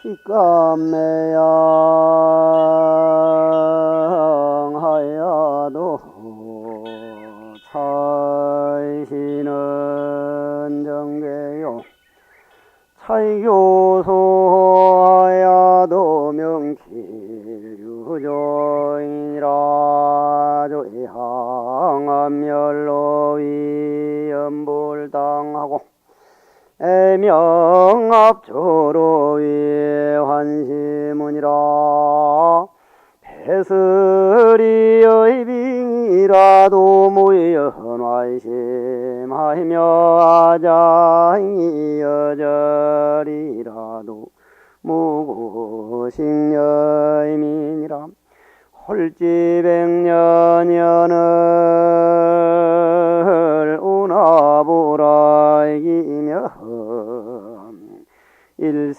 기감매양하여도 차이시는 정계요 차이교소하여도 명필유조이라 조이항암멸로 위엄불당하고 애명압조로의 환시문이라 배설이의 빙이라도 무연환심하며 아장이 여절이라도 무고식여의민이라 홀지백년연을 운하보라 이기며 일생이야관대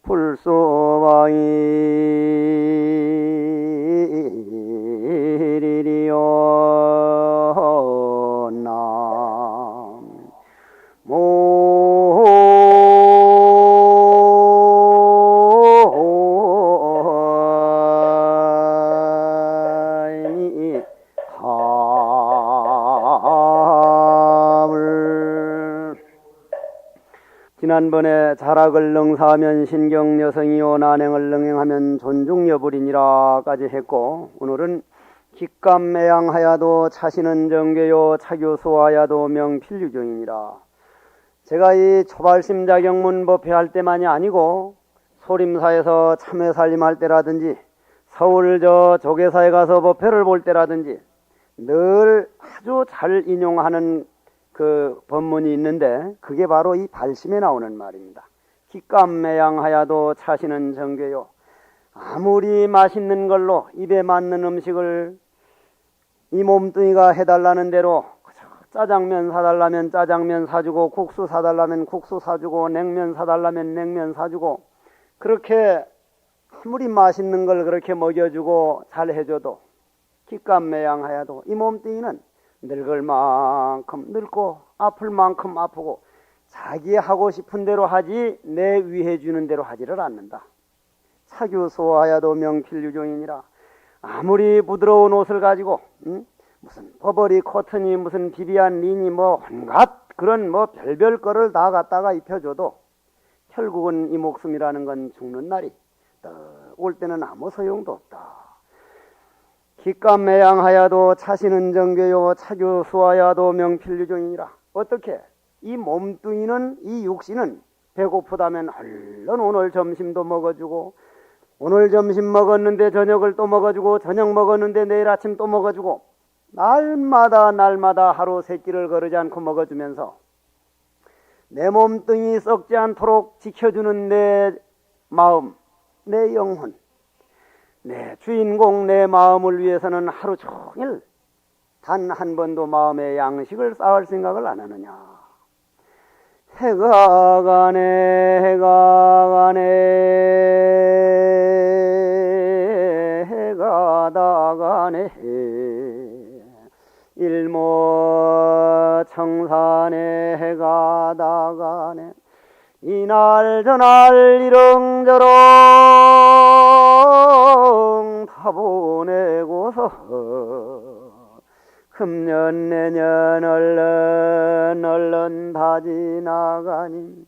불소방이리리오 지난번에 자락을 능사하면 신경여성이요 난행을 능행하면 존중여불이니라까지 했고, 오늘은 기감매양하야도 차시는 정계요 차교수하야도 명필유종이니라. 제가 이 초발심자경문 법회할 때만이 아니고 소림사에서 참회살림할 때라든지 서울 조계사에 가서 법회를 볼 때라든지 늘 아주 잘 인용하는 그 법문이 있는데, 그게 바로 이 발심에 나오는 말입니다. 기감매양하야도 차시는 정계요. 아무리 맛있는 걸로 입에 맞는 음식을 이 몸뚱이가 해달라는 대로 짜장면 사달라면 짜장면 사주고, 국수 사달라면 국수 사주고, 냉면 사달라면 냉면 사주고, 그렇게 아무리 맛있는 걸 그렇게 먹여주고 잘 해줘도 기감매양하야도 이 몸뚱이는 늙을 만큼 늙고 아플 만큼 아프고 자기 하고 싶은 대로 하지 내 위해 주는 대로 하지를 않는다. 차교소하야도 명필유종이니라. 아무리 부드러운 옷을 가지고 무슨 버버리 코튼이 무슨 비비안 린이 뭐 온갖 그런 뭐 별별 거를 다 갖다가 입혀줘도 결국은 이 목숨이라는 건 죽는 날이 올 때는 아무 소용도 없다. 기감매양하야도 차시는 정계요 차교수하야도 명필유종이니라. 어떻게? 이 몸뚱이는, 이 육신은 배고프다면 얼른 오늘 점심도 먹어주고, 오늘 점심 먹었는데 저녁을 또 먹어주고, 저녁 먹었는데 내일 아침 또 먹어주고, 날마다 하루 세 끼를 거르지 않고 먹어주면서 내 몸뚱이 썩지 않도록 지켜주는 내 마음, 내 영혼, 내 주인공 내 마음을 위해서는 하루 종일 단 한 번도 마음의 양식을 쌓을 생각을 안 하느냐. 해가 가네 해가 다 가네 일모청산에 해가 다 가네 이날 저날 이렁저렁 다 보내고서 금년 내년 얼른 다 지나가니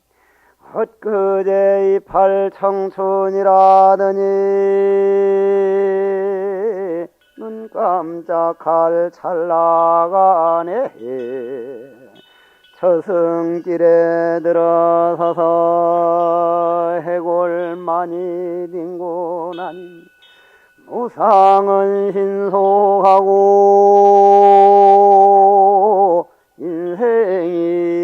엊그제 이팔 청춘이라더니 눈 깜짝할 찰나가네 저승길에 들어서서 해골 많이 딩고 나니 무상은 신속하고 인생이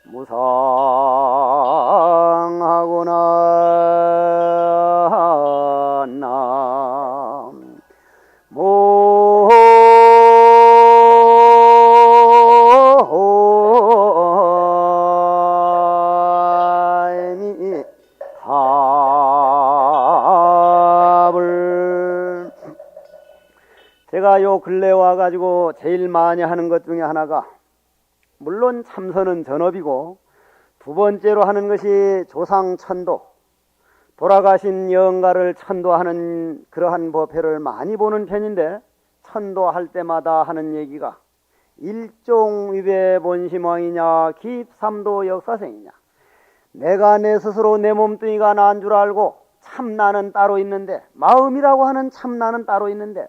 무상하구나 남 제가 요 근래 와가지고 제일 많이 하는 것 중에 하나가 물론 참선은 전업이고 두 번째로 하는 것이 조상천도, 돌아가신 영가를 천도하는 그러한 법회를 많이 보는 편인데, 천도할 때마다 하는 얘기가 일종위배 본심왕이냐 기입삼도 역사생이냐, 내가 내 스스로 내 몸뚱이가 난 줄 알고 참나는 따로 있는데, 마음이라고 하는 참나는 따로 있는데,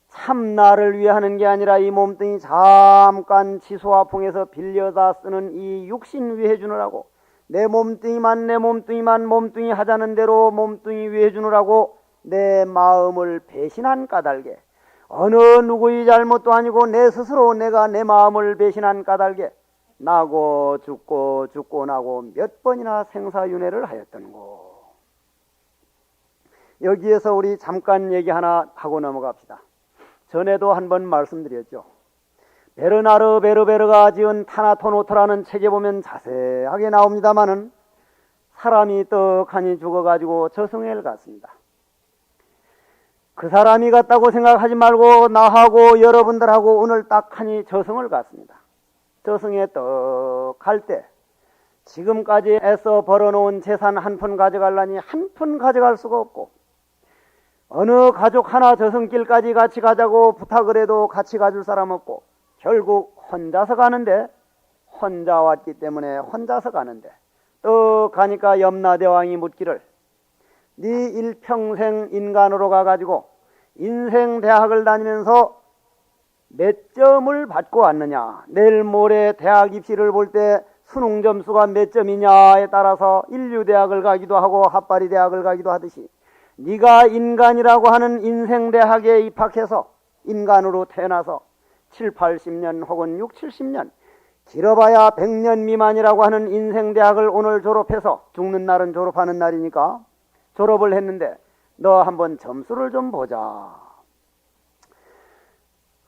참나를 위해 하는 게 아니라 이 몸뚱이 잠깐 지수와 풍에서 빌려다 쓰는 이 육신 위해 주느라고, 내 몸뚱이만 몸뚱이 하자는 대로 몸뚱이 위해 주느라고 내 마음을 배신한 까닭에, 어느 누구의 잘못도 아니고 내 스스로 내가 내 마음을 배신한 까닭에 나고 죽고 나고 몇 번이나 생사윤회를 하였던고. 여기에서 우리 잠깐 얘기 하나 하고 넘어갑시다. 전에도 한번 말씀드렸죠. 베르나르 베르베르가 지은 타나토노트라는 책에 보면 자세하게 나옵니다마는, 사람이 떡하니 죽어가지고 저승을 갔습니다. 그 사람이 갔다고 생각하지 말고 나하고 여러분들하고 오늘 딱하니 저승을 갔습니다. 저승에 떡 갈 때 지금까지 애써 벌어놓은 재산 한 푼 가져가려니 한 푼 가져갈 수가 없고, 어느 가족 하나 저승길까지 같이 가자고 부탁을 해도 같이 가줄 사람 없고, 결국 혼자서 가는데, 혼자 왔기 때문에 혼자서 가는데, 떡 가니까 염라대왕이 묻기를, 네 일평생 인간으로 가가지고 인생대학을 다니면서 몇 점을 받고 왔느냐, 내일 모레 대학 입시를 볼 때 수능 점수가 몇 점이냐에 따라서 인류대학을 가기도 하고 핫바리대학을 가기도 하듯이, 네가 인간이라고 하는 인생대학에 입학해서 인간으로 태어나서 7, 80년 혹은 6, 70년, 길어봐야 100년 미만이라고 하는 인생대학을 오늘 졸업해서, 죽는 날은 졸업하는 날이니까 졸업을 했는데, 너 한번 점수를 좀 보자.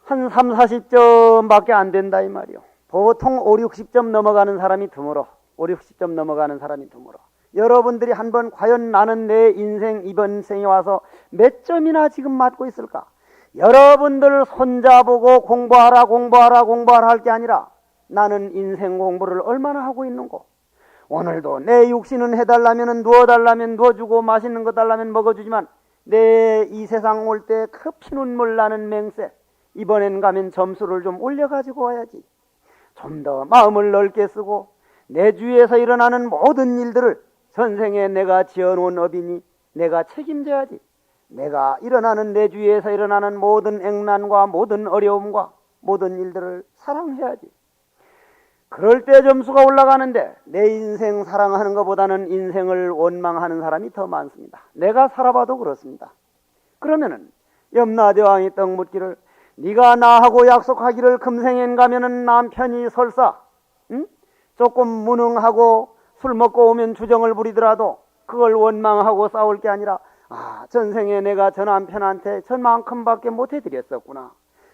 한 3, 40점밖에 안 된다 이 말이요. 보통 5, 60점 넘어가는 사람이 드물어. 5, 60점 넘어가는 사람이 드물어. 여러분들이 한번 과연 나는 내 인생 이번 생에 와서 몇 점이나 지금 맞고 있을까? 여러분들 손자보고 공부하라 할 게 아니라 나는 인생 공부를 얼마나 하고 있는고. 오늘도 내 육신은 해달라면 누워달라면 누워주고 맛있는 거 달라면 먹어주지만, 내 이 세상 올 때 그 피눈물 나는 맹세, 이번엔 가면 점수를 좀 올려가지고 와야지. 좀 더 마음을 넓게 쓰고 내 주위에서 일어나는 모든 일들을 전생에 내가 지어놓은 업이니 내가 책임져야지. 내가 일어나는 내 주위에서 일어나는 모든 액난과 모든 어려움과 모든 일들을 사랑해야지. 그럴 때 점수가 올라가는데, 내 인생 사랑하는 것보다는 인생을 원망하는 사람이 더 많습니다. 내가 살아봐도 그렇습니다. 그러면은 염라대왕이 떡 묻기를, 네가 나하고 약속하기를 금생엔 가면은 남편이 설사 조금 무능하고 술 먹고 오면 주정을 부리더라도 그걸 원망하고 싸울 게 아니라, 전생에 내가 저 남편한테 저만큼밖에 못해드렸었구나.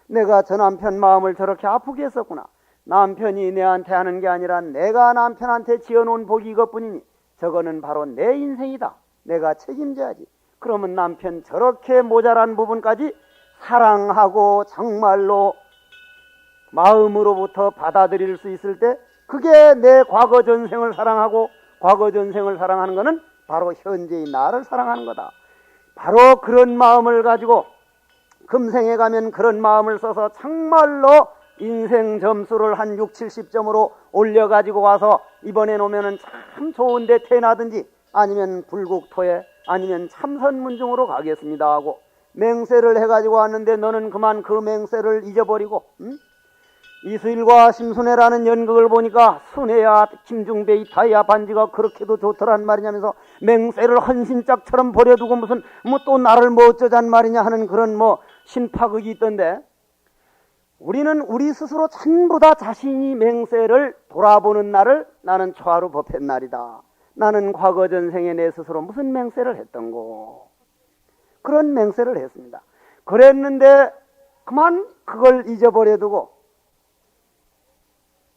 내가 저 남편 마음을 저렇게 아프게 했었구나. 남편이 내한테 하는 게 아니라 내가 남편한테 지어놓은 복이 이것뿐이니 저거는 바로 내 인생이다. 내가 책임져야지. 그러면 남편 저렇게 모자란 부분까지 사랑하고 정말로 마음으로부터 받아들일 수 있을 때, 그게 내 과거 전생을 사랑하고, 과거 전생을 사랑하는 것은 바로 현재의 나를 사랑하는 거다. 바로 그런 마음을 가지고 금생에 가면 그런 마음을 써서 정말로 인생 점수를 한 6, 70점으로 올려가지고 와서 이번에 오면은 참 좋은데 태어나든지, 아니면 불국토에, 아니면 참선문중으로 가겠습니다 하고 맹세를 해가지고 왔는데, 너는 그만 그 맹세를 잊어버리고, 이수일과 심순애라는 연극을 보니까 순애야 김중배이타야 반지가 그렇게도 좋더란 말이냐면서 맹세를 헌신짝처럼 버려두고 무슨 또 나를 뭐 어쩌잔 말이냐 하는 그런 신파극이 있던데, 우리는 우리 스스로 전부 다 자신이 맹세를 돌아보는 날을 나는 초하루 법회 날이다. 나는 과거 전생에 내 스스로 무슨 맹세를 했던고. 그런 맹세를 했습니다. 그랬는데 그만 그걸 잊어버려두고,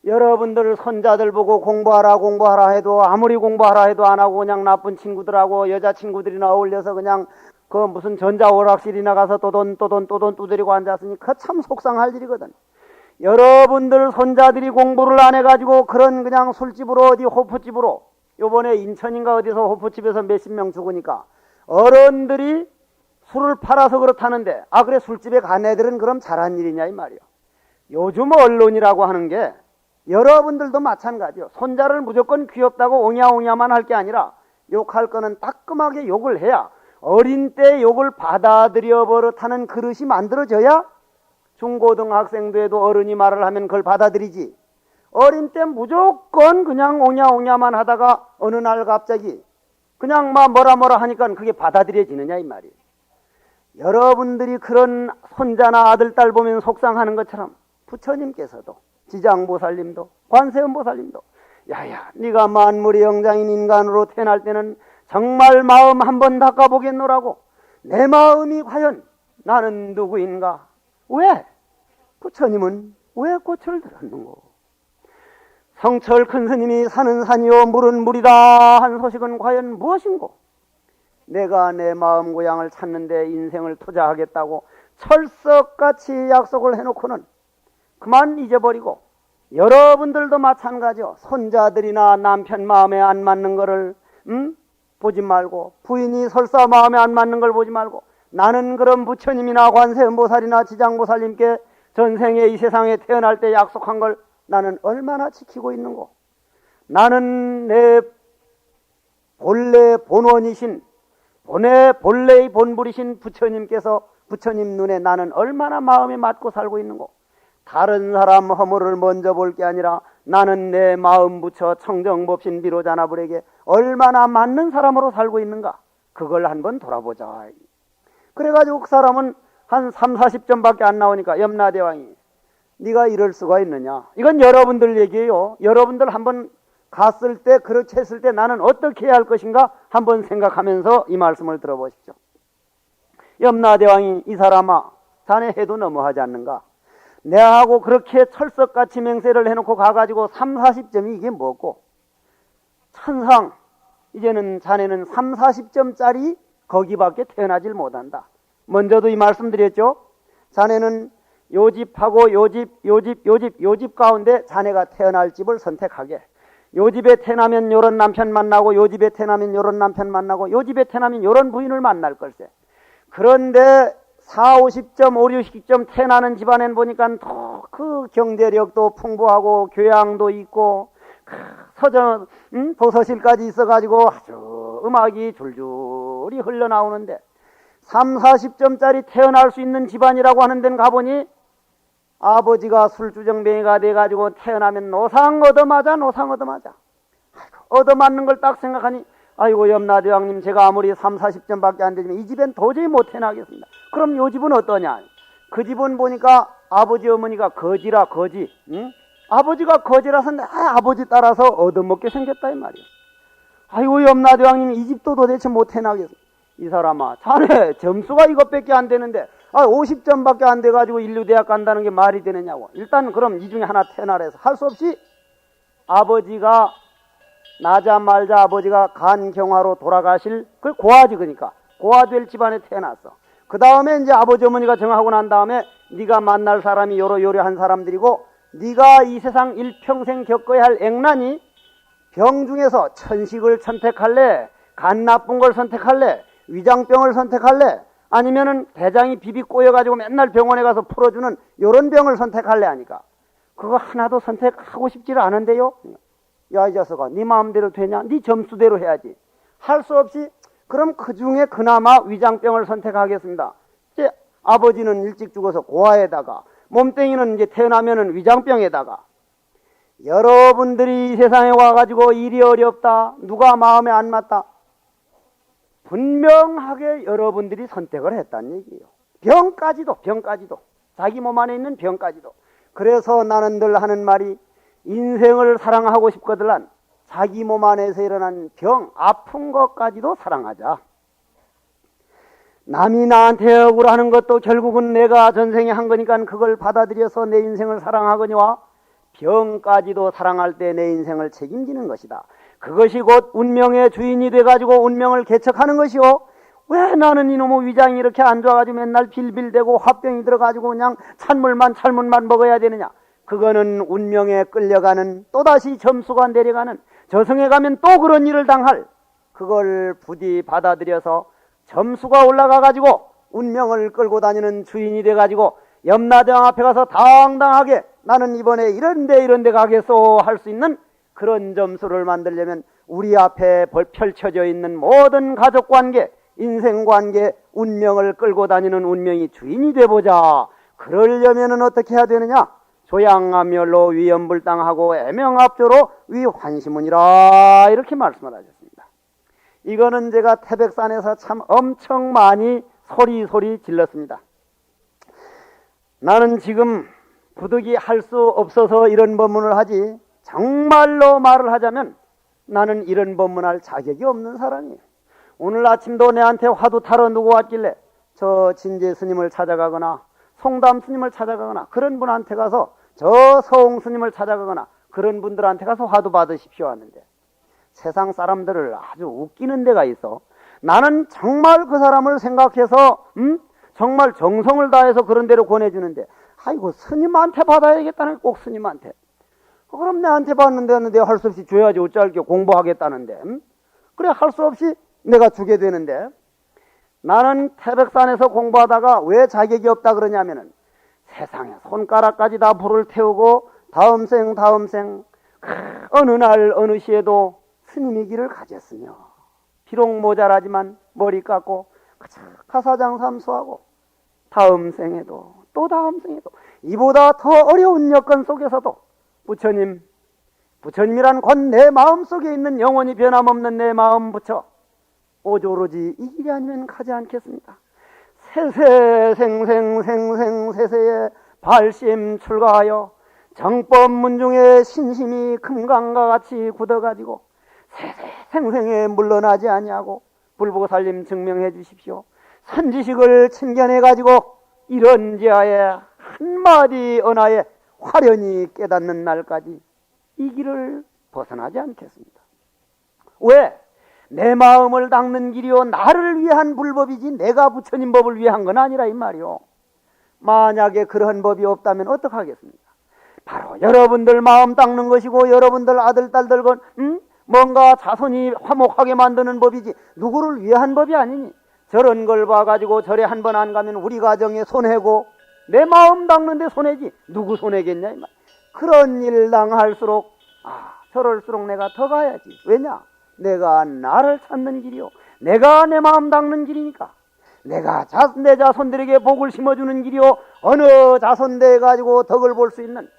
여러분들 손자들 보고 공부하라 해도 아무리 공부하라 해도 안 하고 그냥 나쁜 친구들하고 여자친구들이나 어울려서 그냥 그 무슨 전자오락실이나 가서 또돈 두드리고 앉았으니 그 참 속상할 일이거든. 여러분들 손자들이 공부를 안 해가지고 그런 그냥 술집으로 어디 호프집으로 요번에 인천인가 어디서 호프집에서 몇십 명 죽으니까 어른들이 술을 팔아서 그렇다는데 그래 술집에 간 애들은 그럼 잘한 일이냐 이 말이요. 요즘 언론이라고 하는 게 여러분들도 마찬가지요. 손자를 무조건 귀엽다고 옹야옹야만 할 게 아니라 욕할 거는 따끔하게 욕을 해야 어린 때 욕을 받아들여 버릇하는 그릇이 만들어져야 중고등학생도 해도 어른이 말을 하면 그걸 받아들이지. 어린 때 무조건 그냥 옹야옹야만 하다가 어느 날 갑자기 그냥 막 뭐라 하니까 그게 받아들여지느냐 이 말이에요. 여러분들이 그런 손자나 아들, 딸 보면 속상하는 것처럼 부처님께서도 지장보살님도 관세음보살님도 야야 네가 만물의 영장인 인간으로 태어날 때는 정말 마음 한번 닦아보겠노라고. 내 마음이 과연 나는 누구인가? 왜? 부처님은 왜 꽃을 들었는고? 성철 큰 스님이 사는 산이요 물은 물이다 한 소식은 과연 무엇인고? 내가 내 마음 고향을 찾는데 인생을 투자하겠다고 철석같이 약속을 해놓고는 그만 잊어버리고, 여러분들도 마찬가지요. 손자들이나 남편 마음에 안 맞는 거를 보지 말고, 부인이 설사 마음에 안 맞는 걸 보지 말고, 나는 그럼 부처님이나 관세음보살이나 지장보살님께 전생에 이 세상에 태어날 때 약속한 걸 나는 얼마나 지키고 있는고? 나는 내 본래 본원이신 본래의 본불이신 부처님께서 부처님 눈에 나는 얼마나 마음에 맞고 살고 있는고? 다른 사람 허물을 먼저 볼 게 아니라 나는 내 마음 부처 청정법신 비로자나불에게 얼마나 맞는 사람으로 살고 있는가? 그걸 한번 돌아보자. 그래가지고 그 사람은 한 3, 40점밖에 안 나오니까 염라대왕이 네가 이럴 수가 있느냐? 이건 여러분들 얘기예요. 여러분들 한번 갔을 때 그렇게 했을 때 나는 어떻게 해야 할 것인가 한번 생각하면서 이 말씀을 들어보십시오. 염라대왕이 이 사람아 자네 해도 너무하지 않는가? 내하고 그렇게 철석같이 맹세를 해놓고 가가지고 3, 40점이 이게 뭐고? 천상 이제는 자네는 3, 40점짜리 거기밖에 태어나질 못한다. 먼저도 이 말씀드렸죠. 자네는 요집하고 요집 가운데 자네가 태어날 집을 선택하게. 요집에 태어나면 요런 남편 만나고, 요집에 태어나면 요런 남편 만나고, 요집에 태어나면 요런 부인을 만날 걸세. 그런데 4, 50점, 5, 60점 태어나는 집안엔 보니까 더 그 경제력도 풍부하고 교양도 있고 서점, 도서실까지 있어가지고 아주 음악이 줄줄이 흘러나오는데 3, 40점짜리 태어날 수 있는 집안이라고 하는 데는 가보니 아버지가 술주정뱅이가 돼가지고 태어나면 노상 얻어맞아. 얻어맞는 걸 딱 생각하니 아이고 염라대왕님 제가 아무리 3, 40점밖에 안 되지만 이 집엔 도저히 못 태어나겠습니다. 그럼 요 집은 어떠냐? 그 집은 보니까 아버지 어머니가 거지라 거지. 아버지가 거지라서 아버지 따라서 얻어먹게 생겼다 이 말이야. 아이고 염라대왕님 이 집도 도대체 못 태어나겠습니다. 이 사람아 자네 점수가 이것밖에 안 되는데 50점밖에 안 돼가지고 인류대학 간다는 게 말이 되느냐고. 일단 그럼 이 중에 하나 태어나라 해서 할 수 없이 아버지가 나자말자 아버지가 간경화로 돌아가실 그 고아지, 그러니까 고아될 집안에 태어났어. 그 다음에 이제 아버지 어머니가 정하고 난 다음에 네가 만날 사람이 요러요러한 사람들이고 네가 이 세상 일평생 겪어야 할 액난이 병 중에서 천식을 선택할래? 간 나쁜 걸 선택할래? 위장병을 선택할래? 아니면은 대장이 비비 꼬여가지고 맨날 병원에 가서 풀어주는 요런 병을 선택할래 하니까 그거 하나도 선택하고 싶지를 않은데요. 야 이 자식아 네 마음대로 되냐? 네 점수대로 해야지. 할 수 없이 그럼 그 중에 그나마 위장병을 선택하겠습니다. 이제 아버지는 일찍 죽어서 고아에다가 몸뚱이는 이제 태어나면은 위장병에다가 여러분들이 이 세상에 와가지고 일이 어렵다. 누가 마음에 안 맞다. 분명하게 여러분들이 선택을 했다는 얘기예요. 병까지도 자기 몸 안에 있는 병까지도. 그래서 나는 늘 하는 말이 인생을 사랑하고 싶거들란 자기 몸 안에서 일어난 병, 아픈 것까지도 사랑하자. 남이 나한테 억울하는 것도 결국은 내가 전생에 한 거니까 그걸 받아들여서 내 인생을 사랑하거니와 병까지도 사랑할 때 내 인생을 책임지는 것이다. 그것이 곧 운명의 주인이 돼가지고 운명을 개척하는 것이요. 왜 나는 이놈의 위장이 이렇게 안 좋아가지고 맨날 빌빌대고 화병이 들어가지고 그냥 찬물만 먹어야 되느냐. 그거는 운명에 끌려가는, 또다시 점수가 내려가는, 저승에 가면 또 그런 일을 당할, 그걸 부디 받아들여서 점수가 올라가가지고 운명을 끌고 다니는 주인이 돼가지고 염라대왕 앞에 가서 당당하게 나는 이번에 이런데 가겠소 할 수 있는 그런 점수를 만들려면 우리 앞에 펼쳐져 있는 모든 가족관계, 인생관계, 운명을 끌고 다니는 운명이 주인이 돼보자. 그러려면 어떻게 해야 되느냐? 조양암멸로 위험불당하고 애명합조로 위환시문이라, 이렇게 말씀을 하셨습니다. 이거는 제가 태백산에서 참 엄청 많이 소리 질렀습니다. 나는 지금 부득이 할 수 없어서 이런 법문을 하지, 정말로 말을 하자면 나는 이런 법문할 자격이 없는 사람이에요. 오늘 아침도 내한테 화두 타러 누구 왔길래 저 진제 스님을 찾아가거나 송담 스님을 찾아가거나 그런 분한테 가서, 저 서홍 스님을 찾아가거나 그런 분들한테 가서 화두 받으십시오 하는데, 세상 사람들을 아주 웃기는 데가 있어. 나는 정말 그 사람을 생각해서 정말 정성을 다해서 그런 데로 권해주는데, 아이고 스님한테 받아야겠다는, 꼭 스님한테. 그럼 내한테 받는데 내가 할 수 없이 줘야지, 어쩔 게 공부하겠다는데. 그래 할 수 없이 내가 주게 되는데, 나는 태백산에서 공부하다가 왜 자격이 없다 그러냐면은, 세상에 손가락까지 다 불을 태우고 다음 생 어느 날 어느 시에도 스님의 길을 가졌으며, 비록 모자라지만 머리 깎고 가사장 삼수하고 다음 생에도 또 다음 생에도 이보다 더 어려운 여건 속에서도 부처님이란 곧 내 마음속에 있는 영원히 변함없는 내 마음 부처, 오조로지 이 길이 아니면 가지 않겠습니다. 세세에 발심 출가하여 정법문중에 신심이 금강과 같이 굳어가지고 세세생생에 물러나지 아니하고 불보살님 증명해 주십시오. 선지식을 챙겨내가지고 이런 지하에 한마디 언하에 화련히 깨닫는 날까지 이 길을 벗어나지 않겠습니다. 왜? 내 마음을 닦는 길이요, 나를 위한 불법이지 내가 부처님 법을 위한 건 아니라 이 말이요. 만약에 그러한 법이 없다면 어떡하겠습니까? 바로 여러분들 마음 닦는 것이고 여러분들 아들 딸들 건 뭔가 자손이 화목하게 만드는 법이지 누구를 위한 법이 아니니, 저런 걸 봐가지고 절에 한 번 안 가면 우리 가정에 손해고 내 마음 닦는데 손해지 누구 손해겠냐 이 말. 그런 일 당할수록 저럴수록 내가 더 가야지. 왜냐? 내가 나를 찾는 길이요, 내가 내 마음 닦는 길이니까. 내가 내 자손들에게 복을 심어주는 길이요, 어느 자손대 가지고 덕을 볼 수 있는.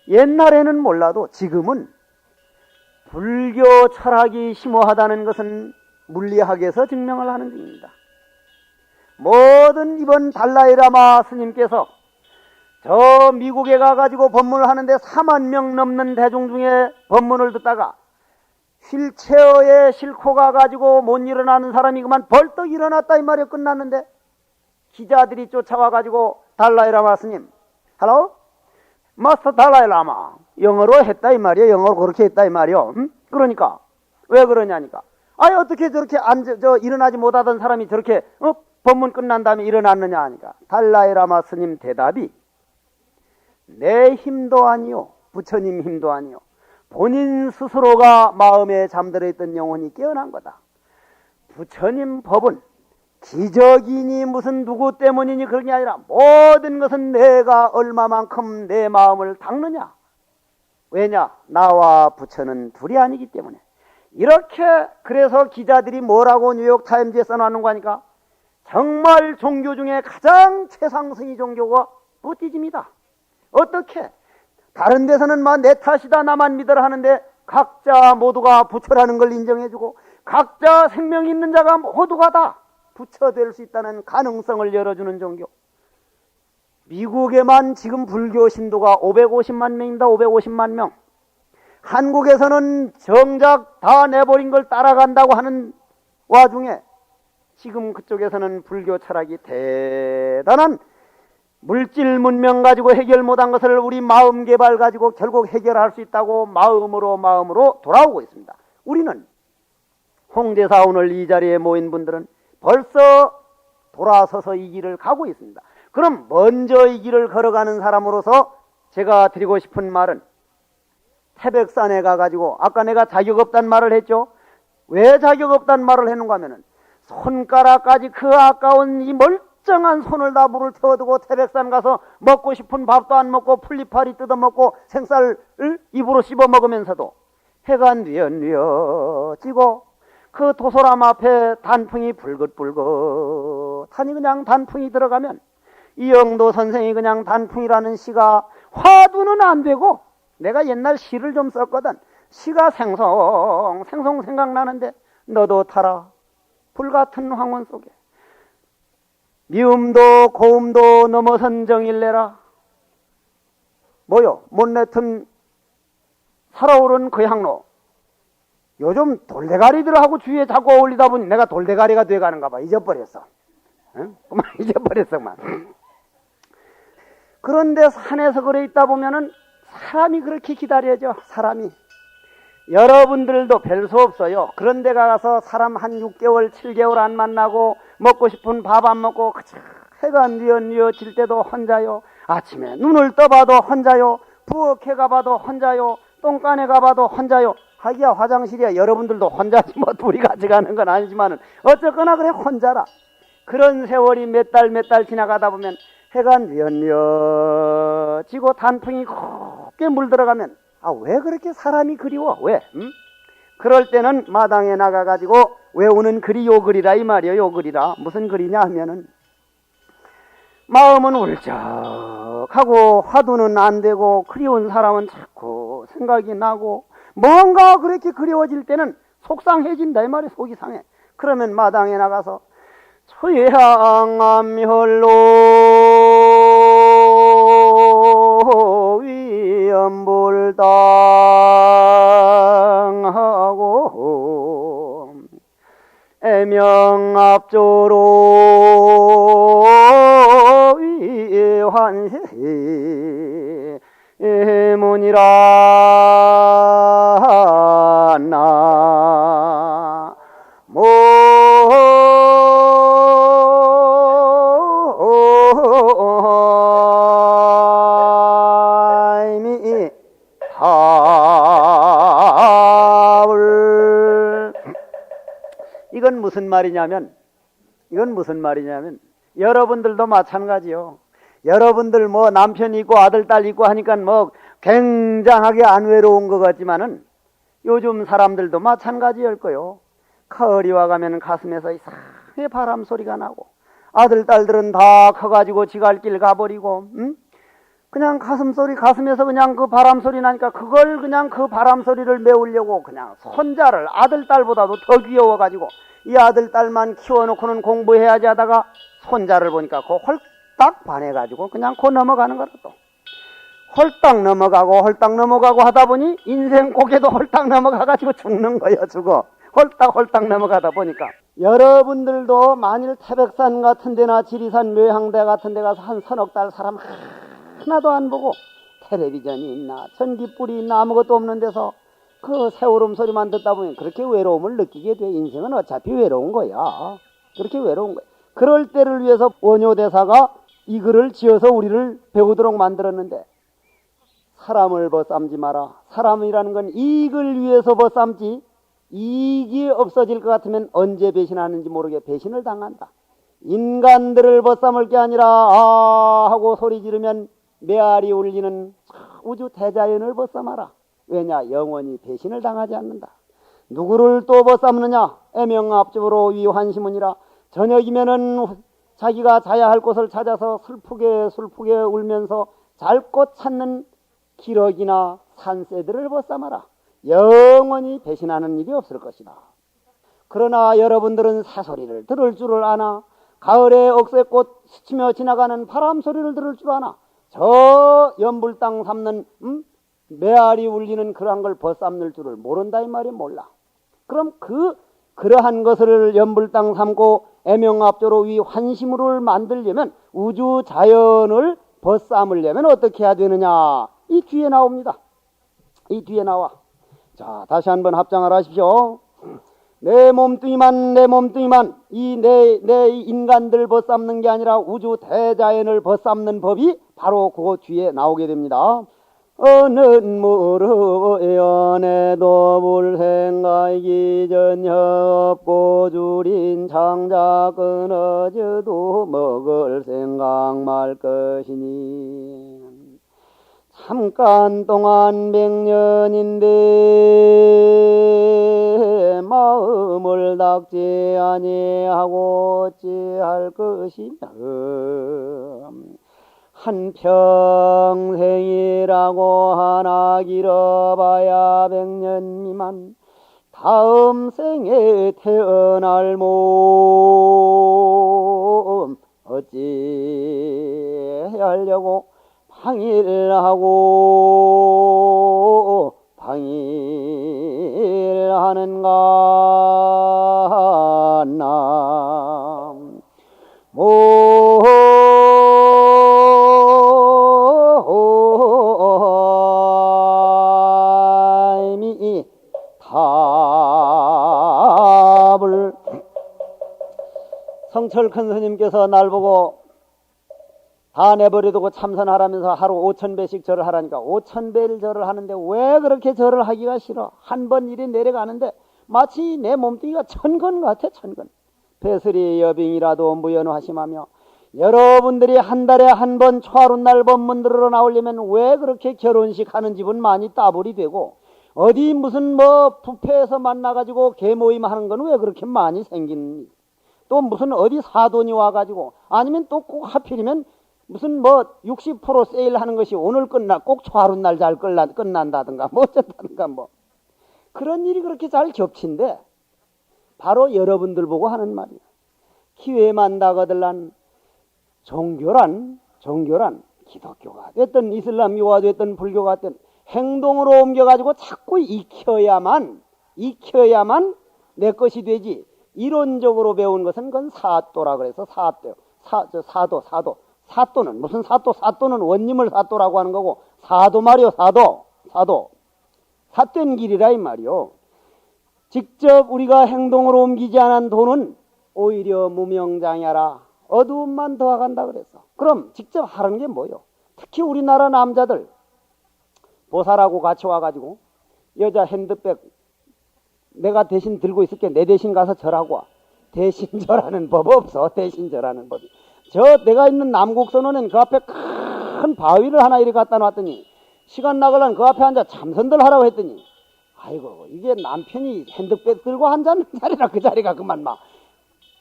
옛날에는 몰라도 지금은 불교 철학이 심오하다는 것은 물리학에서 증명을 하는 중입니다. 모든 이번 달라이라마 스님께서 저 미국에 가가지고 법문을 하는데 4만 명 넘는 대중 중에 법문을 듣다가 휠체어에 싣고 가가지고 못 일어나는 사람이 그만 벌떡 일어났다 이 말이에요. 끝났는데 기자들이 쫓아와가지고 달라이라마 스님, Hello? 마스터 달라이라마, 영어로 했다 이 말이에요. 영어로 그렇게 했다 이 말이에요. 그러니까 왜 그러냐니까, 어떻게 저렇게 일어나지 못하던 사람이 저렇게 법문 끝난 다음에 일어났느냐 하니까, 달라이라마 스님 대답이, 내 힘도 아니요, 부처님 힘도 아니요, 본인 스스로가 마음에 잠들어 있던 영혼이 깨어난 거다. 부처님 법은 기적이니 무슨 누구 때문이니 그런 게 아니라 모든 것은 내가 얼마만큼 내 마음을 닦느냐. 왜냐? 나와 부처는 둘이 아니기 때문에. 이렇게 그래서 기자들이 뭐라고 뉴욕타임즈에 써놓는 거니까, 정말 종교 중에 가장 최상승의 종교가 부디즘이다. 어떻게? 다른 데서는 내 탓이다 나만 믿으라 하는데 각자 모두가 부처라는 걸 인정해주고 각자 생명 있는 자가 모두가 다 부처 될 수 있다는 가능성을 열어주는 종교. 미국에만 지금 불교 신도가 550만 명입니다. 550만 명. 한국에서는 정작 다 내버린 걸 따라간다고 하는 와중에 지금 그쪽에서는 불교 철학이 대단한 물질 문명 가지고 해결 못한 것을 우리 마음 개발 가지고 결국 해결할 수 있다고 마음으로 돌아오고 있습니다. 우리는 홍대사 오늘 이 자리에 모인 분들은 벌써 돌아서서 이 길을 가고 있습니다. 그럼 먼저 이 길을 걸어가는 사람으로서 제가 드리고 싶은 말은 태백산에 가가지고 아까 내가 자격 없단 말을 했죠. 왜 자격 없단 말을 했는가 하면은 손가락까지 그 아까운 이 멀쩡한 손을 다 물을 태워두고 태백산 가서 먹고 싶은 밥도 안 먹고 풀리파리 뜯어먹고 생쌀을 입으로 씹어 먹으면서도 해가 뉘어뉘어지고 그 도소람 앞에 단풍이 불긋불긋하니 그냥 단풍이 들어가면 이영도 선생이 그냥 단풍이라는 시가 화두는 안 되고 내가 옛날 시를 좀 썼거든. 시가 생성 생각나는데 너도 타라 불같은 황혼 속에 미움도 고움도 넘어선 정일래라. 뭐요? 못내튼 살아오른 그 향로. 요즘 돌대가리들하고 주위에 자꾸 어울리다 보니 내가 돌대가리가 돼가는가 봐. 잊어버렸어. 응? 그만 잊어버렸어. 그만. 그런데 산에서 그래 있다 보면은 사람이 그렇게 기다려져. 사람이. 여러분들도 별 수 없어요. 그런 데 가서 사람 한 6개월 7개월 안 만나고 먹고 싶은 밥 안 먹고 해가 뉘어질 때도 혼자요. 아침에 눈을 떠봐도 혼자요. 부엌에 가봐도 혼자요. 똥간에 가봐도 혼자요. 하기야 화장실이야. 여러분들도 혼자지 뭐 둘이 같이 가는 건 아니지만은 어쨌거나 그래 혼자라. 그런 세월이 몇 달 지나가다 보면 해가 뉘어지고 단풍이 곱게 물들어가면 왜 그렇게 사람이 그리워? 왜? 응? 그럴 때는 마당에 나가가지고 외우는 글이 요 글이라 이 말이에요. 요 글이라. 무슨 글이냐 하면은 마음은 울적하고 화두는 안 되고 그리운 사람은 자꾸 생각이 나고 뭔가 그렇게 그리워질 때는 속상해진다 이 말이에요. 속이 상해. 그러면 마당에 나가서 초양암혈로 위엄불당하고 애명압조로 위환시문이라 나 이건 무슨 말이냐면 여러분들도 마찬가지요. 여러분들 뭐 남편이 있고 아들 딸 있고 하니까 뭐 굉장하게 안 외로운 것 같지만은 요즘 사람들도 마찬가지일 거요. 가을이 와가면 가슴에서 이상하게 바람 소리가 나고 아들 딸들은 다 커가지고 지갈 길 가버리고 그냥 가슴에서 그냥 그 바람 소리 나니까 그걸 그냥 그 바람 소리를 메우려고 그냥 손자를 아들 딸보다도 더 귀여워가지고 이 아들 딸만 키워놓고는 공부해야지 하다가 손자를 보니까 그 홀딱 반해가지고 그냥 그 넘어가는 거라 또 홀딱 넘어가고 하다 보니 인생 고개도 홀딱 넘어가가지고 죽는 거예요. 죽어. 홀딱 넘어가다 보니까 여러분들도 만일 태백산 같은 데나 지리산 묘향대 같은 데 가서 한 서너 달 사람 하나도 안 보고 텔레비전이 있나 전기불이 있나 아무것도 없는 데서 그 새우름 소리만 듣다 보니 그렇게 외로움을 느끼게 돼. 인생은 어차피 외로운 거야. 그렇게 외로운 거야. 그럴 때를 위해서 원효대사가 이 글을 지어서 우리를 배우도록 만들었는데 사람을 벗삼지 마라. 사람이라는 건 이익을 위해서 벗삼지 이익이 없어질 것 같으면 언제 배신하는지 모르게 배신을 당한다. 인간들을 벗삼을 게 아니라 하고 소리 지르면 메아리 울리는 우주 대자연을 벗삼아라. 왜냐? 영원히 배신을 당하지 않는다. 누구를 또 벗삼느냐? 애명압적으로 위환시문이라. 저녁이면은 자기가 자야 할 곳을 찾아서 슬프게 울면서 잘 곳 찾는 기러기나 산새들을 벗삼아라. 영원히 배신하는 일이 없을 것이다. 그러나 여러분들은 새소리를 들을 줄을 아나? 가을에 억새꽃 스치며 지나가는 바람 소리를 들을 줄 아나? 저 연불땅 삼는 메아리 울리는 그러한 걸 벗삼는 줄을 모른다 이 말이 몰라. 그럼 그러한 것을 연불땅 삼고 애명압조로 위 환심으로 만들려면 우주 자연을 벗삼으려면 어떻게 해야 되느냐? 이 뒤에 나옵니다. 이 뒤에 나와. 자, 다시 한번 합장을 하십시오. 내 몸뚱이만 이 내 인간들 벗삼는 게 아니라 우주 대자연을 벗삼는 법이 바로 그 뒤에 나오게 됩니다. 어느 무릎 연애도 불생각이기 전혀 없고 줄인 창자 끊어져도 먹을 생각 말 것이니 잠깐 동안 100년인데 마음을 닦지 아니하고 어찌할 것이냐. 한평생이라고 하나 길어봐야 100년 미만. 다음 생에 태어날 몸 어찌 하려고 방일하는가. 남 모임이 답을. 성철 큰 스님께서 날 보고 다 내버려두고 참선하라면서 하루 5,000배씩 절을 하라니까 5,000배를 절을 하는데 왜 그렇게 절을 하기가 싫어? 한 번 일이 내려가는데 마치 내 몸뚱이가 천건 같아. 천건. 배설이 여빙이라도 무연화심하며 여러분들이 한 달에 한 번 초하룻날 법문 들으러 나오려면 왜 그렇게 결혼식 하는 집은 많이 따블이 되고 어디 무슨 뷔페에서 만나가지고 개모임 하는 건 왜 그렇게 많이 생긴, 또 무슨 어디 사돈이 와가지고 아니면 또 꼭 하필이면 무슨 60% 세일하는 것이 오늘 꼭 초하룻날 잘 끝난다든가 어쩐다든가 그런 일이 그렇게 잘 겹친데 바로 여러분들 보고 하는 말이야. 기회만 다거들란 종교란 기독교가 됐든 이슬람교가 됐든 불교가 됐든 행동으로 옮겨가지고 자꾸 익혀야만 내 것이 되지. 이론적으로 배운 것은 그건 사또라 그래서 사또는 무슨 사또는 원님을 사또라고 하는 거고 사도 말이요. 삿된 길이라 이 말이요. 직접 우리가 행동으로 옮기지 않은 돈은 오히려 무명장야라 어두움만 더하간다 그랬어. 그럼 직접 하라는 게 뭐요? 특히 우리나라 남자들 보살하고 같이 와가지고 여자 핸드백 내가 대신 들고 있을게. 내 대신 가서 절하고 와. 대신 절하는 법 없어. 대신 절하는 법이. 내가 있는 남국선원은 그 앞에 큰 바위를 하나 이렇게 갖다 놨더니 시간 나가려면 그 앞에 앉아 참선들 하라고 했더니 아이고 이게 남편이 핸드백 들고 앉았는 자리라 그 자리가 그만 막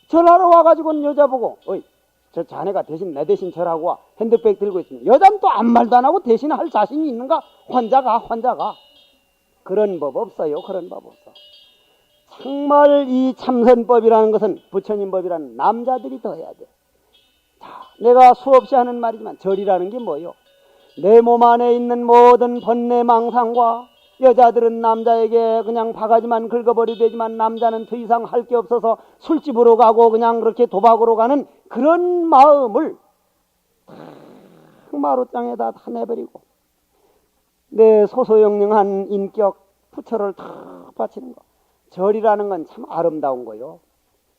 절하러 와가지고는 여자 보고 어이 저 자네가 대신 내 대신 절하고 와. 핸드백 들고 있으면 여자는 또 아무 말도 안 하고 대신 할 자신이 있는가? 혼자 가. 그런 법 없어요. 그런 법 없어. 정말 이 참선법이라는 것은 부처님 법이라는 남자들이 더 해야 돼. 자, 내가 수없이 하는 말이지만 절이라는 게 뭐요? 내 몸 안에 있는 모든 번뇌 망상과 여자들은 남자에게 그냥 바가지만 긁어버리도 되지만 남자는 더 이상 할 게 없어서 술집으로 가고 그냥 그렇게 도박으로 가는 그런 마음을 마루땅에다 다 내버리고 내 소소영령한 인격 부처를 탁 바치는 거. 절이라는 건 참 아름다운 거요.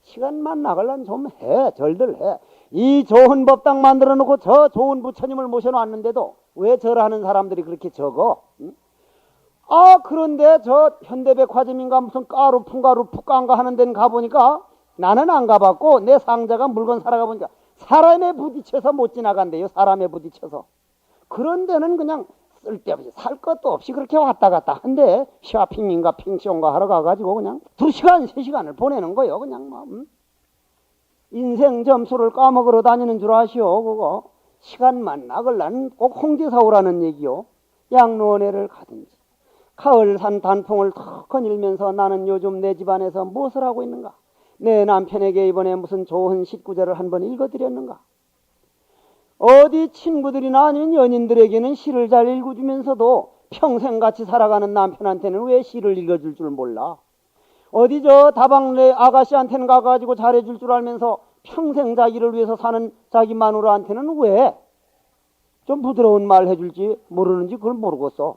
시간만 나가려면 좀 해. 절들 해. 이 좋은 법당 만들어 놓고 저 좋은 부처님을 모셔놨는데도 왜 절하는 사람들이 그렇게 적어? 응? 그런데 저 현대백화점인가 무슨 풍가루 푹간가 하는 데는 가보니까 나는 안 가봤고 내 상자가 물건 사러 가보니까 사람에 부딪혀서 못 지나간대요. 사람에 부딪혀서. 그런 데는 그냥 쓸데없이 살 것도 없이 그렇게 왔다 갔다 한데 쇼핑인가 핑쇼인가 하러 가가지고 그냥 2시간 3시간을 보내는 거예요. 그냥 인생 점수를 까먹으러 다니는 줄 아시오. 그거 시간만 나걸란 꼭 홍지사 오라는 얘기요. 양로원회를 가든지 가을산 단풍을 턱 거닐면서 나는 요즘 내 집안에서 무엇을 하고 있는가? 내 남편에게 이번에 무슨 좋은 식구절을 한번 읽어드렸는가? 어디 친구들이나 아니면 연인들에게는 시를 잘 읽어주면서도 평생 같이 살아가는 남편한테는 왜 시를 읽어줄 줄 몰라? 어디 저 다방내 아가씨한테는 가가지고 잘해줄 줄 알면서 평생 자기를 위해서 사는 자기 마누라한테는 왜 좀 부드러운 말 해줄지 모르는지 그걸 모르겠어.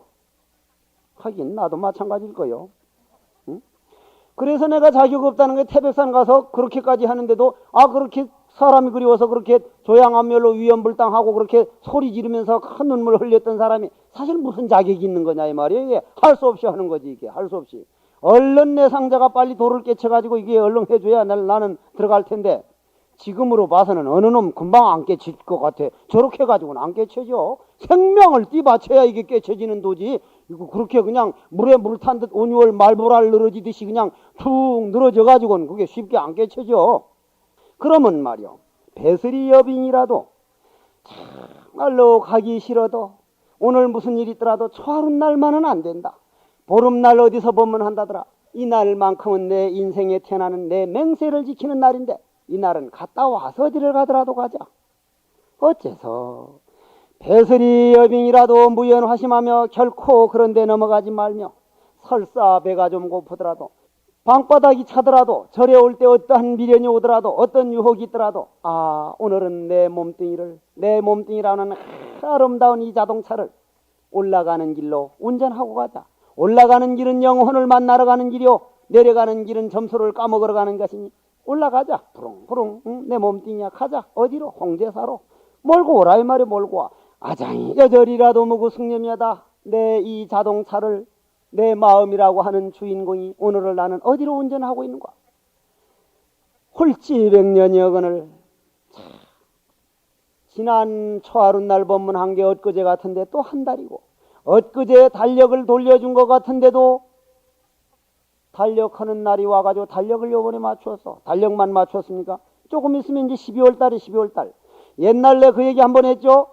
하긴 나도 마찬가지일 거요. 응? 그래서 내가 자격 없다는 게 태백산 가서 그렇게까지 하는데도 그렇게 사람이 그리워서 그렇게 조양암멸로 위험불당하고 그렇게 소리 지르면서 큰 눈물 흘렸던 사람이 사실 무슨 자격이 있는 거냐 이 말이에요. 이게 할 수 없이 하는 거지. 이게 할 수 없이. 얼른 내 상자가 빨리 돌을 깨쳐가지고 이게 얼른 해줘야 나는 들어갈 텐데 지금으로 봐서는 어느 놈 금방 안 깨칠 것 같아. 저렇게 해가지고는 안 깨쳐져. 생명을 띠받쳐야 이게 깨쳐지는 도지. 이거 그렇게 그냥 물에 물 탄 듯 온유월 말보랄 늘어지듯이 그냥 툭 늘어져가지고는 그게 쉽게 안 깨쳐져. 그러면 말이요. 배슬이 여빈이라도 정말로 가기 싫어도 오늘 무슨 일이 있더라도 초하룻날만은 안 된다. 보름날 어디서 법문한다더라. 이 날만큼은 내 인생에 태어나는 내 맹세를 지키는 날인데 이 날은 갔다 와서 어디를 가더라도 가자. 어째서 배설이 여빙이라도 무연화심하며 결코 그런 데 넘어가지 말며 설사 배가 좀 고프더라도 방바닥이 차더라도 절에 올 때 어떠한 미련이 오더라도 어떤 유혹이 있더라도 오늘은 내 몸뚱이라는 아름다운 이 자동차를 올라가는 길로 운전하고 가자. 올라가는 길은 영혼을 만나러 가는 길이요 내려가는 길은 점수를 까먹으러 가는 것이니 올라가자. 부릉부릉 내 몸뚱이야 가자. 어디로? 홍제사로. 몰고 오라 이 말이 몰고 와. 아장이 여절이라도 무구 승념이하다. 내 이 자동차를 내 마음이라고 하는 주인공이 오늘을 나는 어디로 운전하고 있는가? 홀지 백년여건을 지난 초하룻날 법문한 게 엊그제 같은데 또 한 달이고 엊그제 달력을 돌려준 것 같은데도 달력하는 날이 와가지고 달력을 요번에 맞추었어. 달력만 맞추었습니까? 조금 있으면 이제 12월 달에 12월 달. 옛날에 그 얘기 한번 했죠.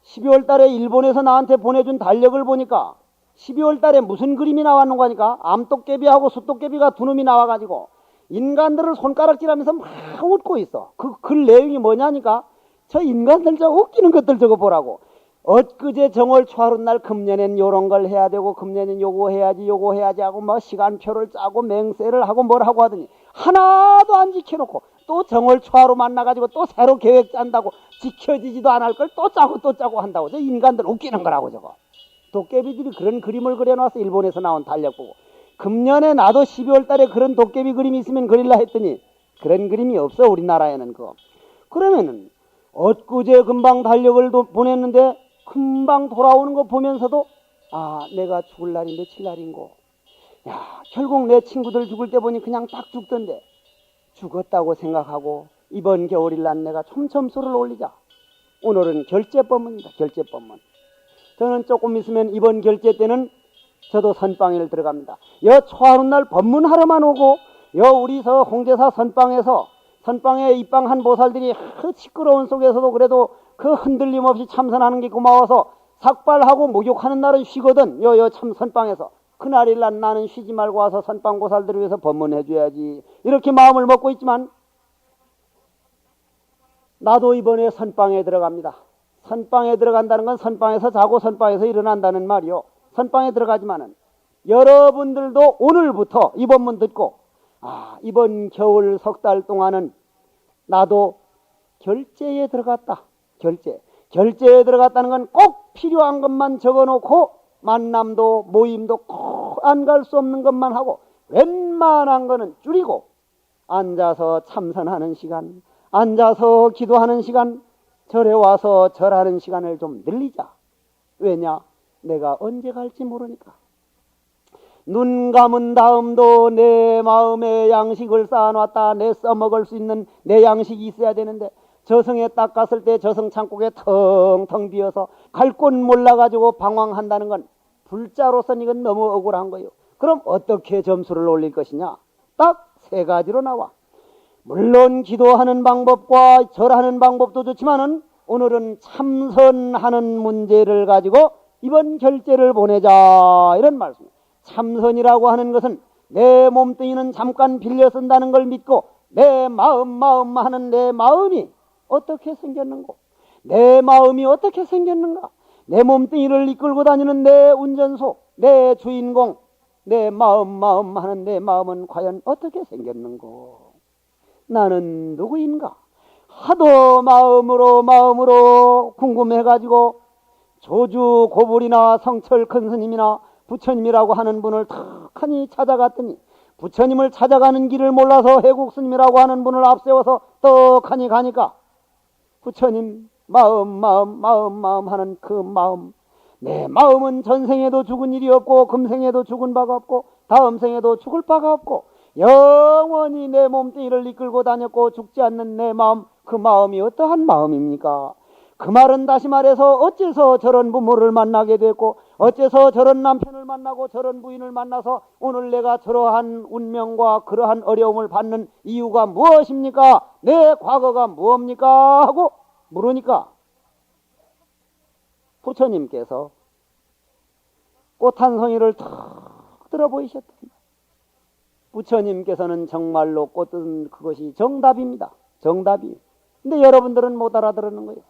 12월 달에 일본에서 나한테 보내준 달력을 보니까 12월 달에 무슨 그림이 나왔는가 하니까 암도깨비하고 숫도깨비가 두 놈이 나와가지고 인간들을 손가락질하면서 막 웃고 있어. 그 글 내용이 뭐냐니까 저 인간들 저 웃기는 것들 저거 보라고. 엊그제 정월 초하룻날 금년엔 요런 걸 해야 되고 금년엔 요거 해야지 하고 뭐 시간표를 짜고 맹세를 하고 뭘 하고 하더니 하나도 안 지켜놓고 또 정월 초하루 만나가지고 또 새로 계획 짠다고 지켜지지도 않을 걸 또 짜고 한다고. 저 인간들 웃기는 거라고 저거. 도깨비들이 그런 그림을 그려놔서 일본에서 나온 달력 보고 금년에 나도 12월 달에 그런 도깨비 그림이 있으면 그릴라 했더니 그런 그림이 없어 우리나라에는 그거. 그러면은 엊그제 금방 달력을 보냈는데 금방 돌아오는 거 보면서도 내가 죽을 날이 며칠 날인고 결국 내 친구들 죽을 때 보니 그냥 딱 죽던데 죽었다고 생각하고 이번 겨울일 날 내가 좀 점수를 올리자. 오늘은 결제법문이다. 결제법문. 저는 조금 있으면 이번 결제 때는 저도 선방에 들어갑니다. 여 초하룻날 법문하러만 오고 우리 홍제사 선방에 입방한 보살들이 시끄러운 속에서도 그래도 그 흔들림 없이 참선하는 게 고마워서 삭발하고 목욕하는 날은 쉬거든. 참 선방에서. 그날일 날 나는 쉬지 말고 와서 선방 보살들을 위해서 법문해줘야지. 이렇게 마음을 먹고 있지만 나도 이번에 선방에 들어갑니다. 선방에 들어간다는 건 선방에서 자고 선방에서 일어난다는 말이요. 선방에 들어가지만은 여러분들도 오늘부터 이 법문 듣고 이번 겨울 석 달 동안은 나도 결제에 들어갔다. 결제에 들어갔다는 건 꼭 필요한 것만 적어놓고 만남도 모임도 꼭 안 갈 수 없는 것만 하고 웬만한 거는 줄이고 앉아서 참선하는 시간, 앉아서 기도하는 시간, 절에 와서 절하는 시간을 좀 늘리자. 왜냐? 내가 언제 갈지 모르니까. 눈 감은 다음도 내 마음에 양식을 쌓아놨다. 내 써먹을 수 있는 내 양식이 있어야 되는데 저승에 딱 갔을 때 저승 창고에 텅텅 비어서 갈 곳 몰라가지고 방황한다는 건 불자로선 이건 너무 억울한 거예요. 그럼 어떻게 점수를 올릴 것이냐? 딱 세 가지로 나와. 물론 기도하는 방법과 절하는 방법도 좋지만은 오늘은 참선하는 문제를 가지고 이번 결제를 보내자 이런 말씀. 참선이라고 하는 것은 내 몸뚱이는 잠깐 빌려 쓴다는 걸 믿고 내 마음 하는 내 마음이 어떻게 생겼는고 내 마음이 어떻게 생겼는가 내 몸뚱이를 이끌고 다니는 내 운전소 내 주인공 내 마음 하는 내 마음은 과연 어떻게 생겼는고 나는 누구인가 하도 마음으로 궁금해가지고 조주 고불이나 성철 큰 스님이나 부처님이라고 하는 분을 탁하니 찾아갔더니 부처님을 찾아가는 길을 몰라서 해국스님이라고 하는 분을 앞세워서 떡하니 가니까 부처님 마음 하는 그 마음, 내 마음은 전생에도 죽은 일이 없고 금생에도 죽은 바가 없고 다음 생에도 죽을 바가 없고 영원히 내 몸뚱이를 이끌고 다녔고 죽지 않는 내 마음, 그 마음이 어떠한 마음입니까? 그 말은 다시 말해서 어째서 저런 부모를 만나게 됐고 어째서 저런 남편을 만나고 저런 부인을 만나서 오늘 내가 저러한 운명과 그러한 어려움을 받는 이유가 무엇입니까? 내 과거가 무엇입니까? 하고 물으니까 부처님께서 꽃 한 송이를 탁 들어 보이셨답니다. 부처님께서는 정말로 꽃은 그것이 정답입니다. 정답이. 근데 여러분들은 못 알아들었는 거예요.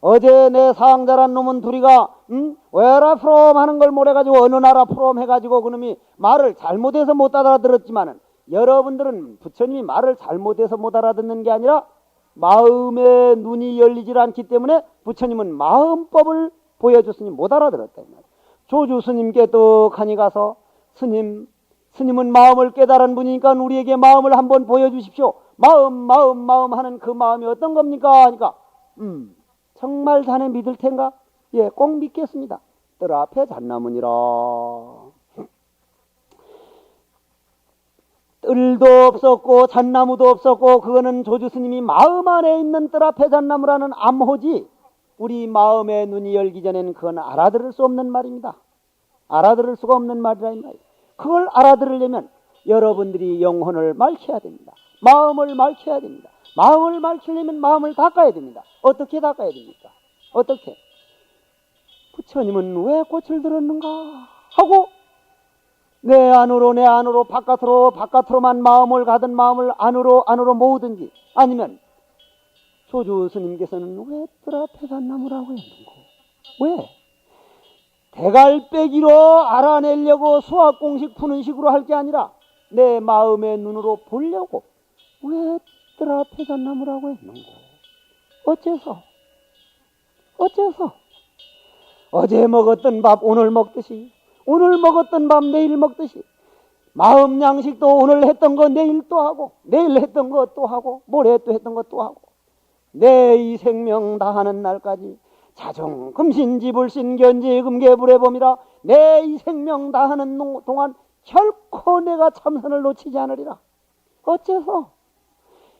어제 내 상자란 놈은 둘이가 왜라 프롬 하는 걸 몰해가지고 어느 나라 프롬 해가지고 그놈이 말을 잘못해서 못 알아들었지만은 여러분들은 부처님이 말을 잘못해서 못 알아듣는 게 아니라 마음의 눈이 열리질 않기 때문에 부처님은 마음법을 보여줬으니 못 알아들었다. 조주 스님께 떡하니 가서 스님은 마음을 깨달은 분이니까 우리에게 마음을 한번 보여주십시오. 마음 하는 그 마음이 어떤 겁니까? 하니까 정말 자네 믿을 텐가? 예, 꼭 믿겠습니다. 뜰 앞에 잣나무니라. 뜰도 없었고 잣나무도 없었고 그거는 조주 스님이 마음 안에 있는 뜰 앞에 잣나무라는 암호지 우리 마음의 눈이 열기 전에는 그건 알아들을 수 없는 말입니다. 알아들을 수가 없는 말이라 이 말이에요. 그걸 알아들으려면 여러분들이 영혼을 맑혀야 됩니다. 마음을 맑혀야 됩니다. 마음을 맑히려면 마음을 닦아야 됩니다. 어떻게 닦아야 됩니까? 어떻게? 부처님은 왜 꽃을 들었는가? 하고 내 안으로 바깥으로만 마음을 가든 마음을 안으로 모으든지 아니면 조주 스님께서는 왜 뜰 앞에 잣나무라고 했는고? 왜? 대갈빼기로 알아내려고 수학공식 푸는 식으로 할 게 아니라 내 마음의 눈으로 보려고 왜 뜰 앞에 잣나무라고 했는고? 어째서? 어제 먹었던 밥 오늘 먹듯이 오늘 먹었던 밥 내일 먹듯이 마음 양식도 오늘 했던 거 내일 또 하고 내일 했던 거 또 하고 모레 또 했던 거 또 하고 내 이 생명 다하는 날까지 자정 금신지불신 견지금계불해봄이라 내 이 생명 다하는 동안 결코 내가 참선을 놓치지 않으리라. 어째서?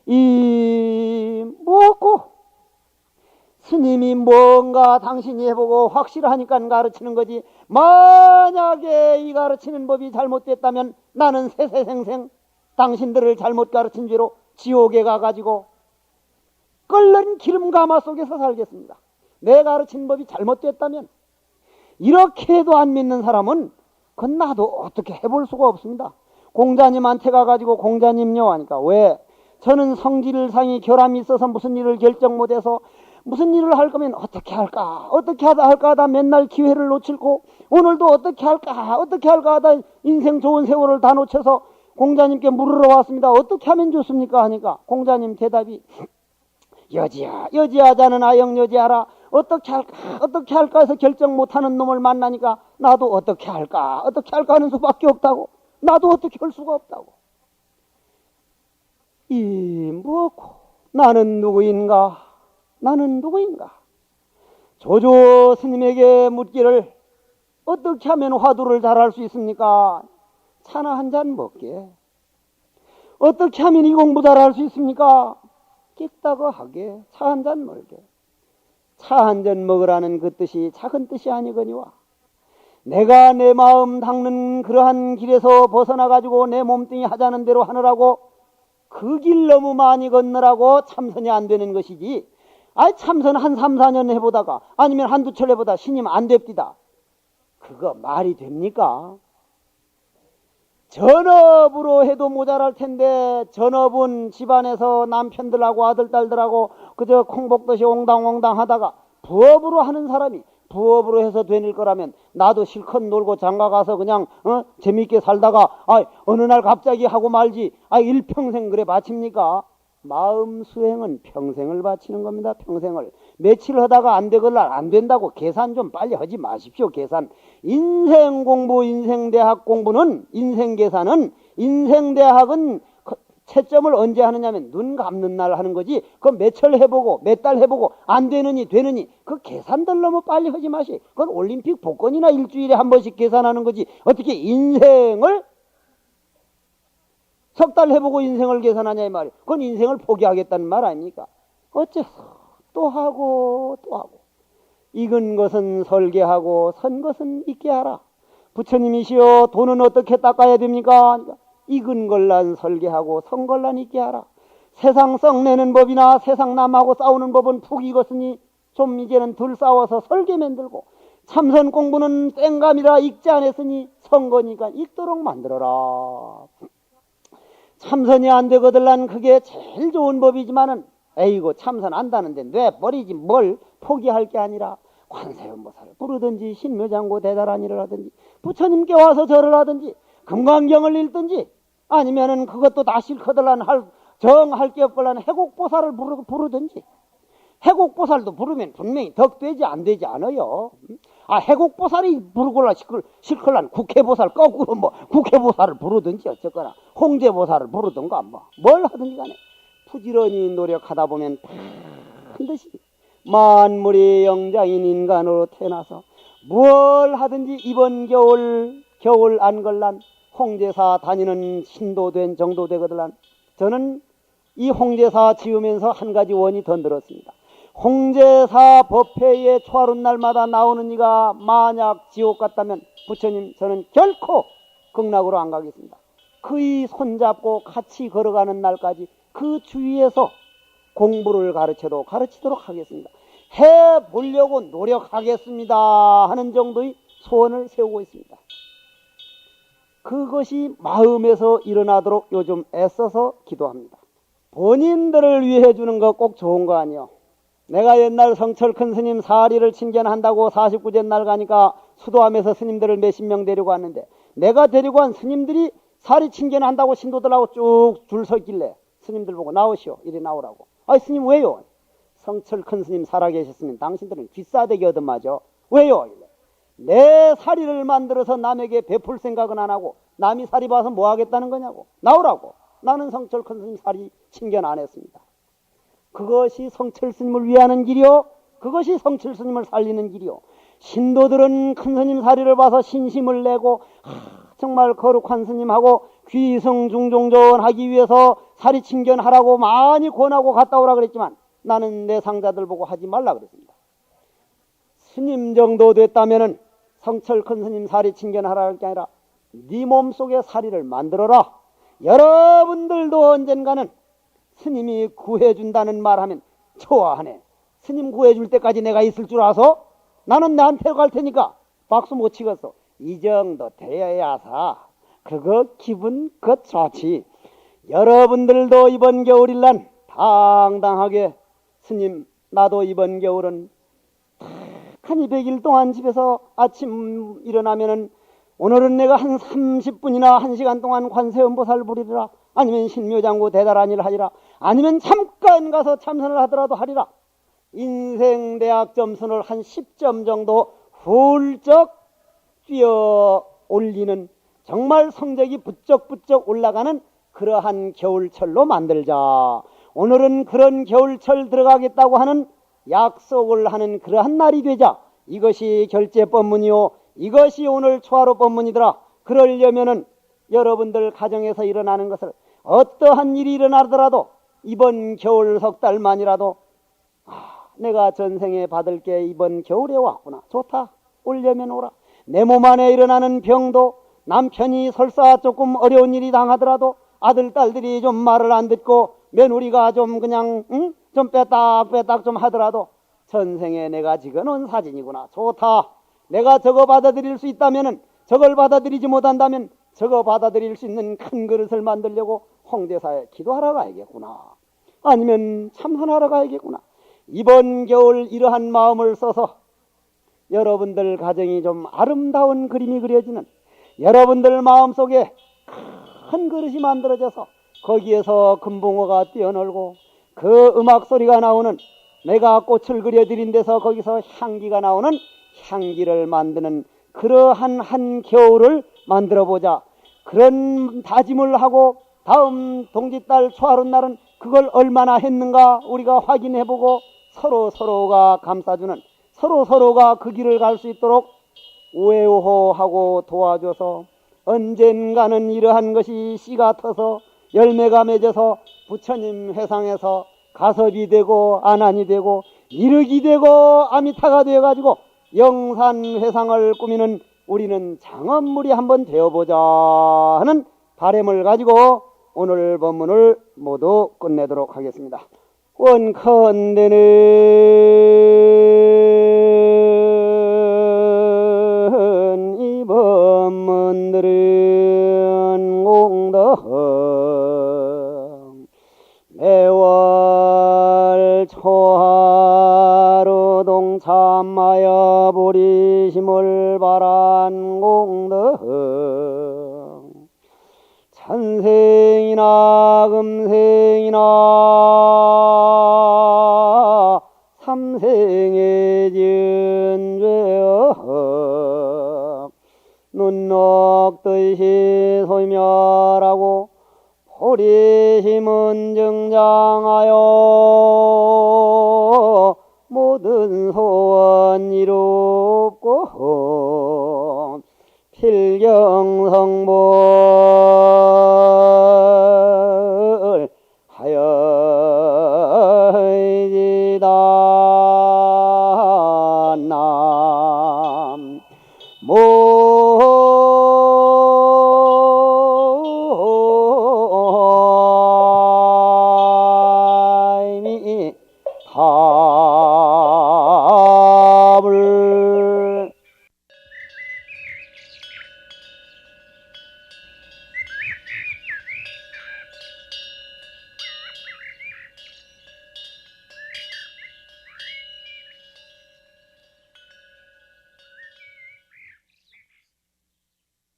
이 뭐고 스님이 뭔가 당신이 해보고 확실하니까 가르치는 거지 만약에 이 가르치는 법이 잘못됐다면 나는 세세생생 당신들을 잘못 가르친 죄로 지옥에 가가지고 끓는 기름가마 속에서 살겠습니다. 내 가르친 법이 잘못됐다면 이렇게 해도 안 믿는 사람은 그건 나도 어떻게 해볼 수가 없습니다. 공자님한테 가가지고 공자님요 하니까 왜? 저는 성질상이 결함이 있어서 무슨 일을 결정 못해서 무슨 일을 할 거면 어떻게 할까 하다 맨날 기회를 놓치고 오늘도 어떻게 할까 하다 인생 좋은 세월을 다 놓쳐서 공자님께 물으러 왔습니다. 어떻게 하면 좋습니까? 하니까 공자님 대답이 여지하자는 아영 여지하라. 어떻게 할까 해서 결정 못하는 놈을 만나니까 나도 어떻게 할까 하는 수밖에 없다고. 나도 어떻게 할 수가 없다고. 뭐고 나는 누구인가? 조조 스님에게 묻기를 어떻게 하면 화두를 잘할 수 있습니까? 차나 한 잔 먹게. 어떻게 하면 이 공부 잘할 수 있습니까? 끽다고 하게 차 한 잔 먹게. 차 한 잔 먹으라는 그 뜻이 작은 뜻이 아니거니와 내가 내 마음 닦는 그러한 길에서 벗어나가지고 내 몸뚱이 하자는 대로 하느라고 그 길 너무 많이 걷느라고 참선이 안 되는 것이지. 참선 한 3, 4년 해보다가 아니면 한두 철 해보다 신임 안 됩디다. 그거 말이 됩니까? 전업으로 해도 모자랄 텐데 전업은 집안에서 남편들하고 아들딸들하고 그저 콩복듯이 옹당옹당 하다가 부업으로 하는 사람이 부업으로 해서 되닐 거라면 나도 실컷 놀고 장가가서 그냥 재미있게 살다가 어느 날 갑자기 하고 말지 일평생 그래 바칩니까? 마음 수행은 평생을 바치는 겁니다. 평생을. 며칠 하다가 안 되걸날 안 된다고 계산 좀 빨리 하지 마십시오. 계산. 인생 공부 인생 대학 공부는 인생 계산은 인생대학은 채점을 언제 하느냐면 눈 감는 날 하는 거지. 그건 며칠 해보고 몇 달 해보고 안 되느니 되느니 그 계산들 너무 빨리 하지 마시. 그건 올림픽 복권이나 일주일에 한 번씩 계산하는 거지. 어떻게 인생을 석 달 해보고 인생을 계산하냐 이 말이야. 그건 인생을 포기하겠다는 말 아닙니까? 어째서 또 하고 또 하고. 익은 것은 설계하고 선 것은 잊게 하라. 부처님이시여 돈은 어떻게 닦아야 됩니까? 익은 걸란 설계하고 선 걸란 잊게 하라. 세상 썩내는 법이나 세상 남하고 싸우는 법은 푹 익었으니 좀 이제는 덜 싸워서 설계 만들고 참선 공부는 땡감이라 익지 않았으니 선거니까 익도록 만들어라. 참선이 안 되거들란 그게 제일 좋은 법이지만은 에이고 참선 안다는데 뇌버리지 뭘 포기할 게 아니라 관세음보살을 부르든지 신묘장고 대다란이를 하든지 부처님께 와서 절을 하든지 금강경을 읽든지 아니면은 그것도 다 싫거들란 정할 게 없걸란 해곡보살을 부르든지. 해곡보살도 부르면 분명히 덕되지 안 되지 않아요. 해곡보살이 부르걸란 싫걸란 국회보살 거꾸로 국회보살을 부르든지 어쨌거나 홍제보살을 부르든가 뭘 하든지 간에 부지런히 노력하다 보면 반드시 만물의 영장인 인간으로 태어나서 뭘 하든지 이번 겨울 안 걸란 홍제사 다니는 신도된 정도되거들란. 저는 이 홍제사 지으면서 한 가지 원이 더 늘었습니다. 홍제사 법회에 초하룻 날마다 나오는 이가 만약 지옥 갔다면 부처님 저는 결코 극락으로 안 가겠습니다. 그의 손잡고 같이 걸어가는 날까지 그 주위에서 공부를 가르치도록 하겠습니다. 해보려고 노력하겠습니다 하는 정도의 소원을 세우고 있습니다. 그것이 마음에서 일어나도록 요즘 애써서 기도합니다. 본인들을 위해 주는 거 꼭 좋은 거 아니요. 내가 옛날 성철 큰 스님 사리를 친견한다고 49제 날 가니까 수도하면서 스님들을 몇십 명 데리고 왔는데 내가 데리고 간 스님들이 사리 친견한다고 신도들하고 쭉 줄 서 있길래 스님들 보고 나오시오. 이리 나오라고. 스님 왜요? 성철 큰 스님 살아계셨으면 당신들은 귀싸대기 얻어맞아. 왜요? 내 사리를 만들어서 남에게 베풀 생각은 안 하고 남이 사리 봐서 뭐 하겠다는 거냐고. 나오라고. 나는 성철 큰 스님 사리 친견 안 했습니다. 그것이 성철 스님을 위하는 길이요. 그것이 성철 스님을 살리는 길이요. 신도들은 큰 스님 사리를 봐서 신심을 내고 정말 거룩한 스님하고 귀성중종전하기 위해서 사리 친견하라고 많이 권하고 갔다 오라 그랬지만 나는 내 상자들 보고 하지 말라 그랬습니다. 스님 정도 됐다면은 성철 큰 스님 사리 친견하라 할 게 아니라 네 몸속에 사리를 만들어라. 여러분들도 언젠가는 스님이 구해준다는 말하면 좋아하네. 스님 구해줄 때까지 내가 있을 줄 아서 나는 나한테 갈 테니까 박수 못 치겠어. 이 정도 되어야사 그거 기분 그 좋지. 여러분들도 이번 겨울일란 당당하게 스님 나도 이번 겨울은 한 200일 동안 집에서 아침 일어나면은 오늘은 내가 한 30분이나 1시간 동안 관세음보살 부리리라. 아니면 신묘장구 대다란이를 하리라. 아니면 잠깐 가서 참선을 하더라도 하리라. 인생대학 점수를 한 10점 정도 훌쩍 뛰어 올리는 정말 성적이 부쩍부쩍 올라가는 그러한 겨울철로 만들자. 오늘은 그런 겨울철 들어가겠다고 하는 약속을 하는 그러한 날이 되자. 이것이 결제법문이요. 이것이 오늘 초하루 법문이더라. 그러려면은 여러분들 가정에서 일어나는 것을 어떠한 일이 일어나더라도 이번 겨울 석 달만이라도 내가 전생에 받을 게 이번 겨울에 왔구나. 좋다. 오려면 오라. 내 몸 안에 일어나는 병도 남편이 설사 조금 어려운 일이 당하더라도 아들 딸들이 좀 말을 안 듣고 며느리가 좀 그냥 좀 빼딱 좀 하더라도 전생에 내가 찍어놓은 사진이구나. 좋다. 내가 저거 받아들일 수 있다면은 저걸 받아들이지 못한다면 저거 받아들일 수 있는 큰 그릇을 만들려고 홍대사에 기도하러 가야겠구나. 아니면 참선하러 가야겠구나. 이번 겨울 이러한 마음을 써서 여러분들 가정이 좀 아름다운 그림이 그려지는 여러분들 마음속에 큰 그릇이 만들어져서 거기에서 금붕어가 뛰어놀고 그 음악 소리가 나오는 내가 꽃을 그려드린 데서 거기서 향기가 나오는 향기를 만드는 그러한 한 겨울을 만들어보자. 그런 다짐을 하고 다음 동짓달 초하룻날은 그걸 얼마나 했는가 우리가 확인해보고 서로가 감싸주는, 서로가 그 길을 갈 수 있도록 우애우호하고 도와줘서 언젠가는 이러한 것이 씨가 터서 열매가 맺어서 부처님 회상에서 가섭이 되고 안안이 되고 이륵이 되고 아미타가 되어가지고 영산 회상을 꾸미는 우리는 장엄물이 한번 되어보자 하는 바람을 가지고 오늘 법문을 모두 끝내도록 하겠습니다. 원컨대는 이 법문들은 공덕 매월 초하루 동참하여 보리심을 바란 공덕 천생이나 금생이나 삼생에 지은 죄업 눈 녹듯이 소멸하고 보리심은 증장하여 모든 소